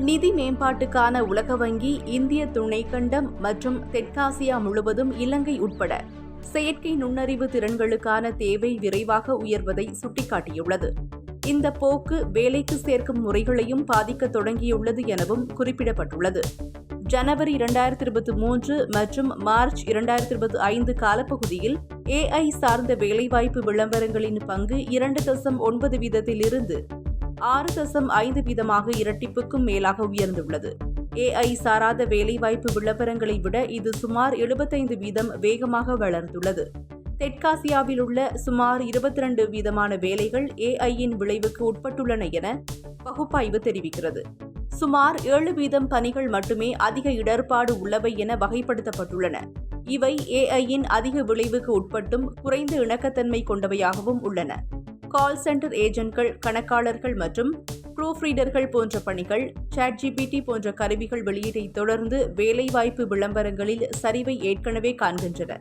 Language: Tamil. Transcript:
நிதி மேம்பாட்டுக்கான உலக வங்கி இந்திய துணைக்கண்டம் மற்றும் தெற்காசியா முழுவதும் இலங்கை உட்பட செயற்கை நுண்ணறிவு திறன்களுக்கான தேவை விரைவாக உயர்வதை சுட்டிக்காட்டியுள்ளது. இந்த போக்கு வேலைக்கு சேர்க்கும் முறைகளையும் பாதிக்க தொடங்கியுள்ளது எனவும் குறிப்பிடப்பட்டுள்ளது. ஜனவரி 2023 மற்றும் மார்ச் 2025 காலப்பகுதியில் AI சார்ந்த வேலைவாய்ப்பு விளம்பரங்களின் பங்கு 2.9 வீதத்திலிருந்து 6.5 வீதமாக இரட்டிப்புக்கும் மேலாக உயர்ந்துள்ளது. AI சாராத வேலைவாய்ப்பு விளம்பரங்களை விட இது சுமார் 75 வீதம் வேகமாக வளர்ந்துள்ளது. தெற்காசியாவில் உள்ள சுமார் 22 வீதமான வேலைகள் AI-யின் விளைவுக்கு உட்பட்டுள்ளன என பகுப்பாய்வு தெரிவிக்கிறது. சுமார் 7 வீதம் பணிகள் மட்டுமே அதிக இடர்பாடு உள்ளவை என வகைப்படுத்தப்பட்டுள்ளன. இவை AI-யின் அதிக விளைவுக்கு உட்பட்டும் குறைந்த இணக்கத்தன்மை கொண்டவையாகவும் உள்ளன. கால் சென்டர் ஏஜென்ட்கள், கணக்காளர்கள் மற்றும் ப்ரூஃப் ரீடர்கள் போன்ற பணிகள் ChatGPT போன்ற கருவிகள் வெளியீட்டை தொடர்ந்து வேலைவாய்ப்பு விளம்பரங்களில் சரிவை ஏற்கனவே காண்கின்றன.